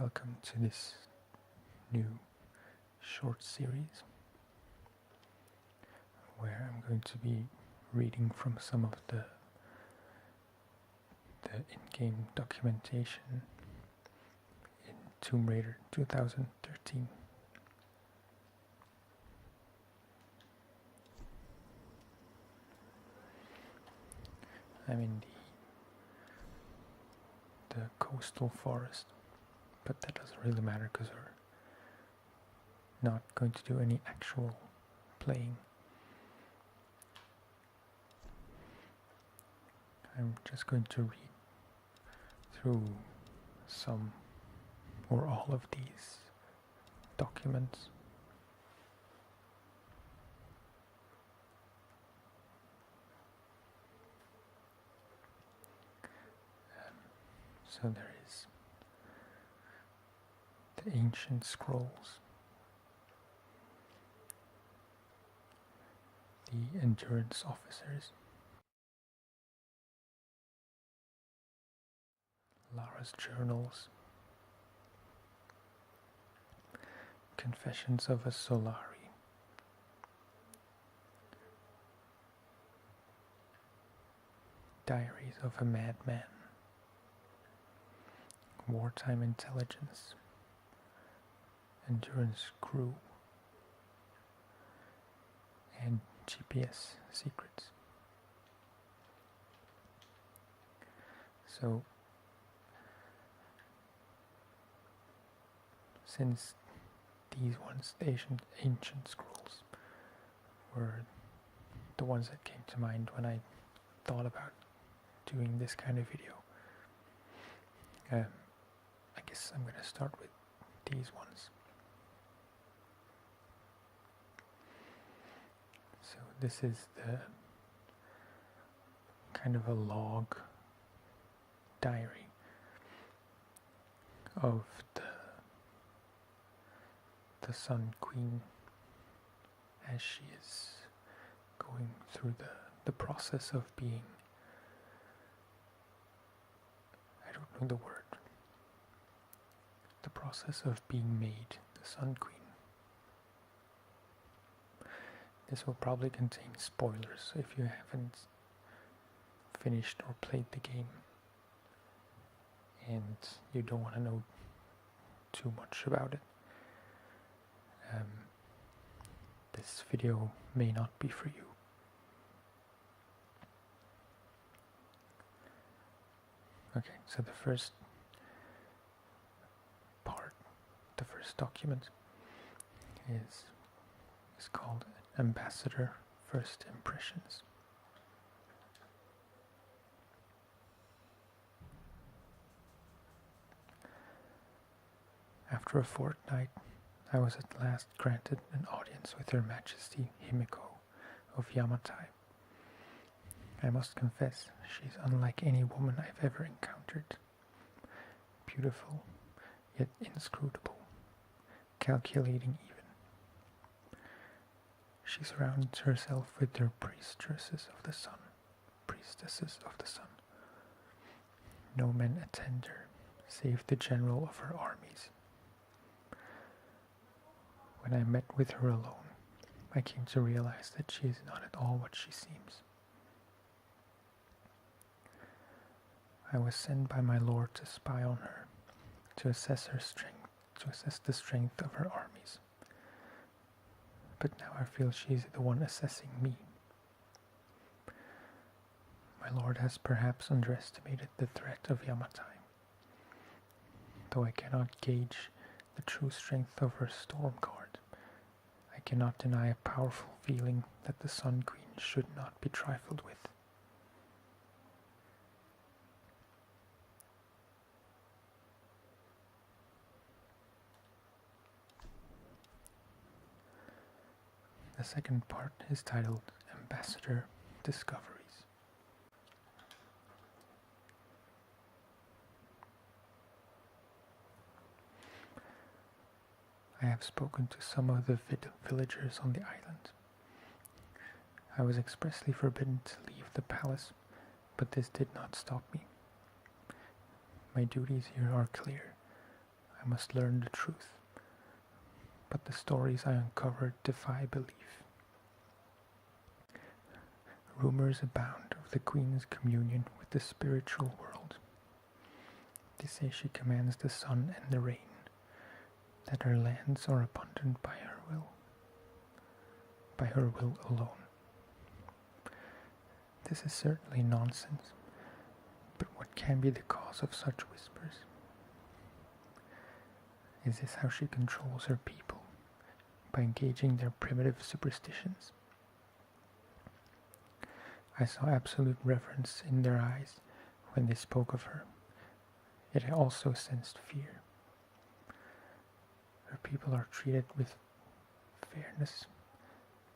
Welcome to this new short series where I'm going to be reading from some of the in-game documentation in Tomb Raider 2013. I'm in the coastal forest, but that doesn't really matter because we're not going to do any actual playing. I'm just going to read through some or all of these documents. So there is the ancient scrolls, the endurance officers, Lara's journals, Confessions of a Solari, Diaries of a Madman, Wartime Intelligence, Endurance Crew, and GPS Secrets. So, since these ones, the ancient scrolls, were the ones that came to mind when I thought about doing this kind of video, I guess I'm going to start with these ones. So this is the kind of a log diary of the Sun Queen as she is going through the process of being, I don't know the word, the process of being made the Sun Queen. This will probably contain spoilers, so if you haven't finished or played the game and you don't want to know too much about it, this video may not be for you. Okay, so the first part, the first document is called Ambassador First Impressions. After a fortnight, I was at last granted an audience with Her Majesty Himiko of Yamatai. I must confess, she's unlike any woman I've ever encountered. Beautiful, yet inscrutable, calculating even. She surrounds herself with her priestesses of the sun. No men attend her, save the general of her armies. When I met with her alone, I came to realize that she is not at all what she seems. I was sent by my lord to spy on her, to assess her strength, to assess the strength of her armies. But now I feel she is the one assessing me. My lord has perhaps underestimated the threat of Yamatai, though I cannot gauge the true strength of her storm guard. I cannot deny a powerful feeling that the Sun Queen should not be trifled with. The second part is titled Ambassador Discoveries. I have spoken to some of the villagers on the island. I was expressly forbidden to leave the palace, but this did not stop me. My duties here are clear. I must learn the truth. But the stories I uncovered defy belief. Rumors abound of the Queen's communion with the spiritual world. They say she commands the sun and the rain, that her lands are abundant by her will alone. This is certainly nonsense, but what can be the cause of such whispers? Is this how she controls her people, by engaging their primitive superstitions? I saw absolute reverence in their eyes when they spoke of her, yet I also sensed fear. Her people are treated with fairness,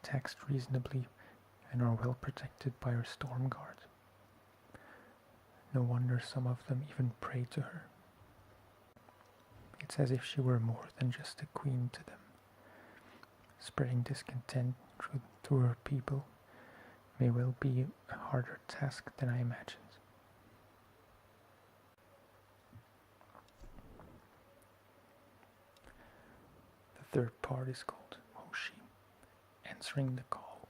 taxed reasonably, and are well protected by her storm guard. No wonder some of them even pray to her. It's as if she were more than just a queen to them. Spreading discontent through her people may well be a harder task than I imagined. The third part is called Hoshi, answering the call.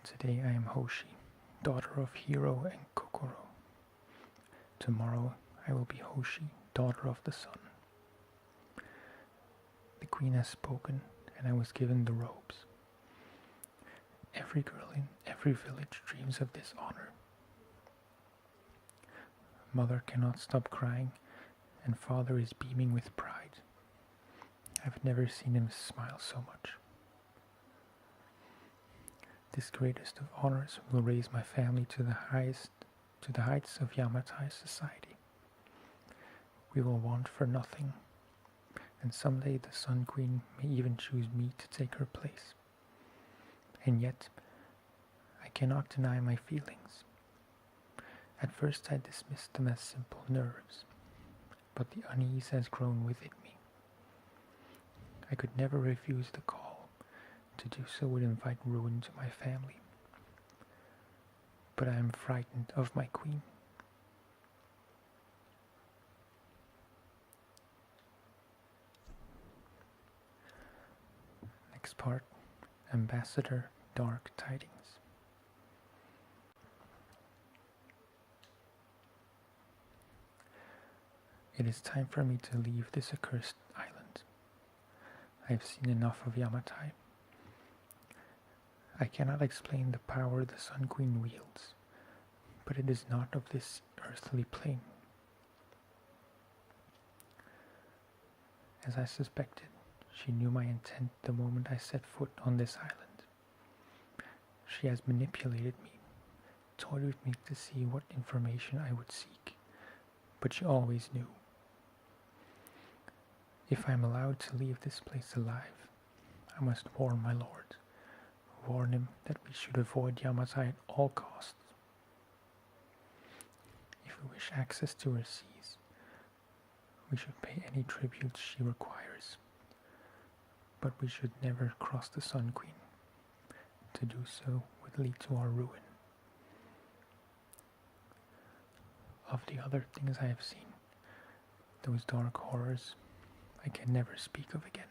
Today I am Hoshi, daughter of Hiro and Kokoro. Tomorrow I will be Hoshi, daughter of the sun. The queen has spoken, and I was given the robes. Every girl in every village dreams of this honor. Mother cannot stop crying, and father is beaming with pride. I've never seen him smile so much. This greatest of honors will raise my family to the heights of Yamatai society. We will want for nothing, and someday the Sun Queen may even choose me to take her place. And yet, I cannot deny my feelings. At first I dismissed them as simple nerves, but the unease has grown within me. I could never refuse the call. To do so would invite ruin to my family. But I am frightened of my queen. Next part, Ambassador Dark Tidings. It is time for me to leave this accursed island. I have seen enough of Yamatai. I cannot explain the power the Sun Queen wields, but it is not of this earthly plane. As I suspected, she knew my intent the moment I set foot on this island. She has manipulated me, toyed with me to see what information I would seek, but she always knew. If I am allowed to leave this place alive, I must warn my lord. Warn him that we should avoid Yamatai at all costs. If we wish access to her seas, we should pay any tribute she requires, but we should never cross the Sun Queen. To do so would lead to our ruin. Of the other things I have seen, those dark horrors I can never speak of again.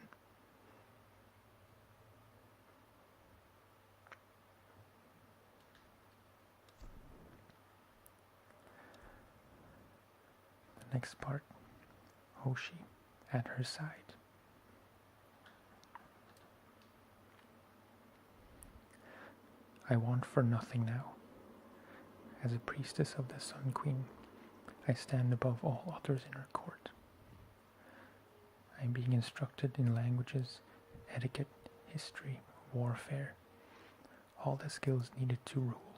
Next part, Hoshi at her side. I want for nothing now. As a priestess of the Sun Queen, I stand above all others in her court. I am being instructed in languages, etiquette, history, warfare, all the skills needed to rule.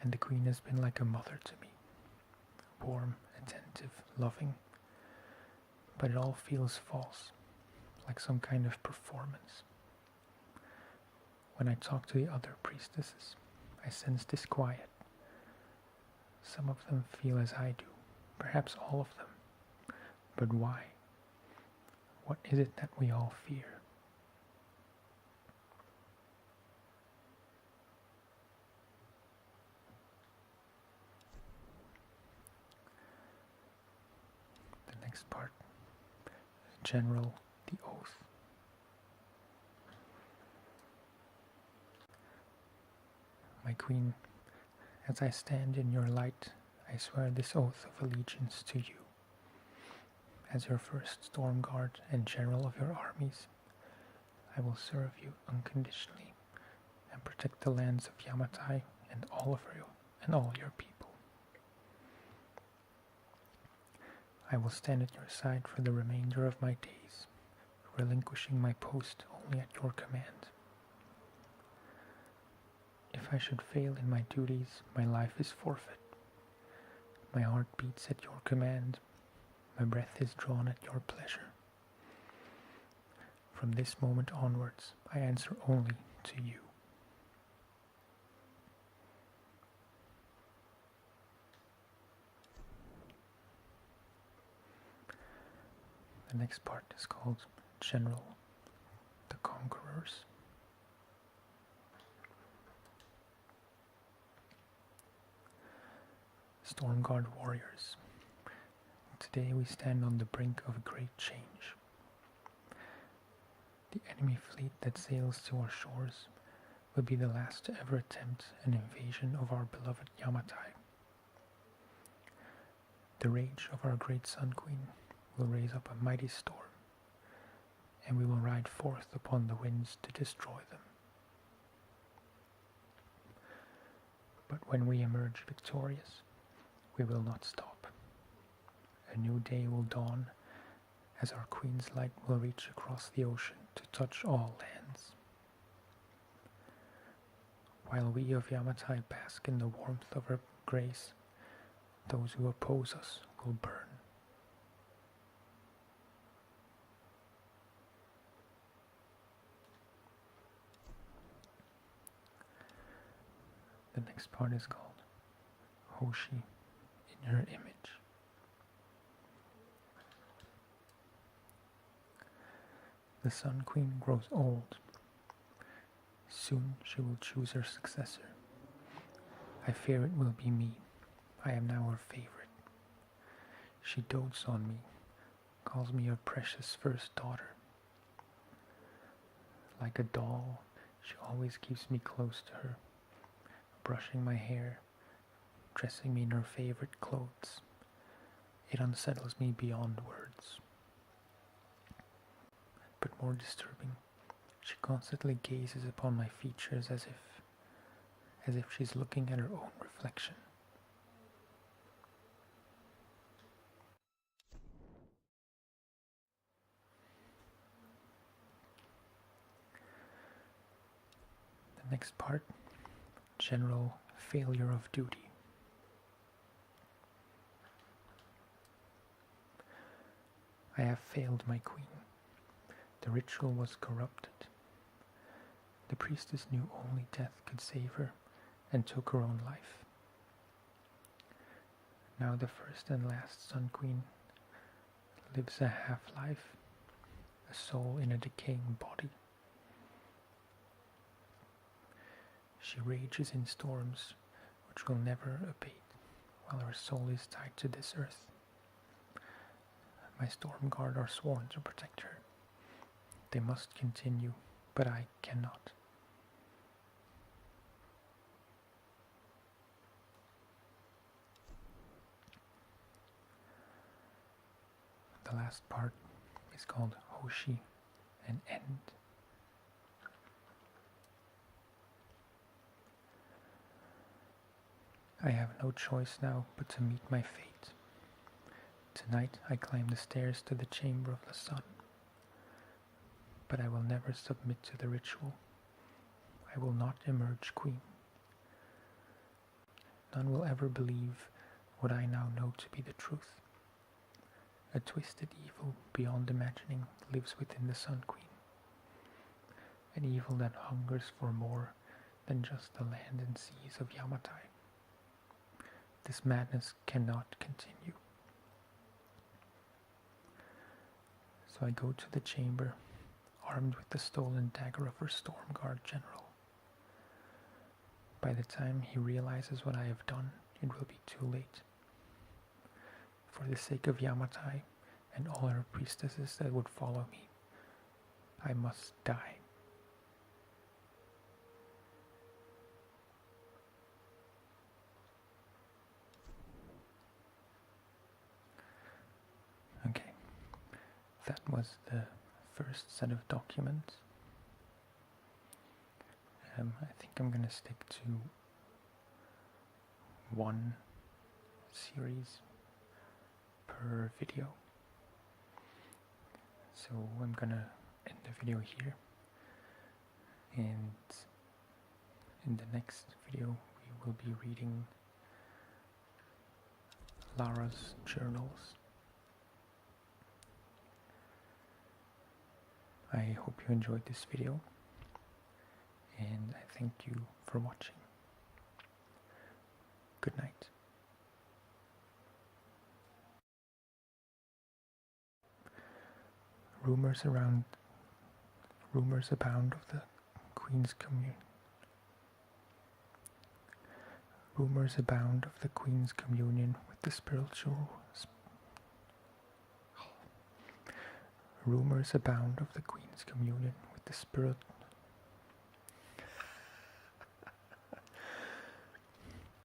And the Queen has been like a mother to me. Warm, attentive, loving, but it all feels false, like some kind of performance. When I talk to the other priestesses, I sense disquiet. Some of them feel as I do, perhaps all of them. But why? What is it that we all fear? Next part. General, the Oath. My queen, as I stand in your light, I swear this oath of allegiance to you. As your first storm guard and general of your armies, I will serve you unconditionally and protect the lands of Yamatai and all your people. I will stand at your side for the remainder of my days, relinquishing my post only at your command. If I should fail in my duties, my life is forfeit. My heart beats at your command. My breath is drawn at your pleasure. From this moment onwards, I answer only to you. The next part is called General, the Conquerors. Stormguard warriors, today we stand on the brink of a great change. The enemy fleet that sails to our shores will be the last to ever attempt an invasion of our beloved Yamatai. The rage of our great Sun Queen will raise up a mighty storm, and we will ride forth upon the winds to destroy them. But when we emerge victorious, we will not stop. A new day will dawn as our Queen's light will reach across the ocean to touch all lands. While we of Yamatai bask in the warmth of her grace, those who oppose us will burn. The next part is called Hoshi in her image. The Sun Queen grows old. Soon she will choose her successor. I fear it will be me. I am now her favorite. She dotes on me, calls me her precious first daughter. Like a doll, she always keeps me close to her, brushing my hair, dressing me in her favorite clothes. It unsettles me beyond words. But more disturbing, she constantly gazes upon my features as if she's looking at her own reflection. The next part, General Failure of Duty. I have failed my queen. The ritual was corrupted. The priestess knew only death could save her and took her own life. Now the first and last Sun Queen lives a half-life, a soul in a decaying body. She rages in storms which will never abate while her soul is tied to this earth. My storm guard are sworn to protect her. They must continue, but I cannot. The last part is called Hoshi, an end. I have no choice now but to meet my fate. Tonight I climb the stairs to the chamber of the sun. But I will never submit to the ritual. I will not emerge queen. None will ever believe what I now know to be the truth. A twisted evil beyond imagining lives within the Sun Queen. An evil that hungers for more than just the land and seas of Yamatai. This madness cannot continue. So I go to the chamber, armed with the stolen dagger of her storm guard general. By the time he realizes what I have done, it will be too late. For the sake of Yamatai, and all her priestesses that would follow me. I must die. Okay, that was the first set of documents. I think I'm gonna stick to one series per video. So I'm gonna end the video here, and in the next video we will be reading Lara's journals. I hope you enjoyed this video, and I thank you for watching. Good night. Rumors abound of the Queen's communion. Rumors abound of the Queen's communion with the spiritual. Rumors abound of the Queen's communion with the spirit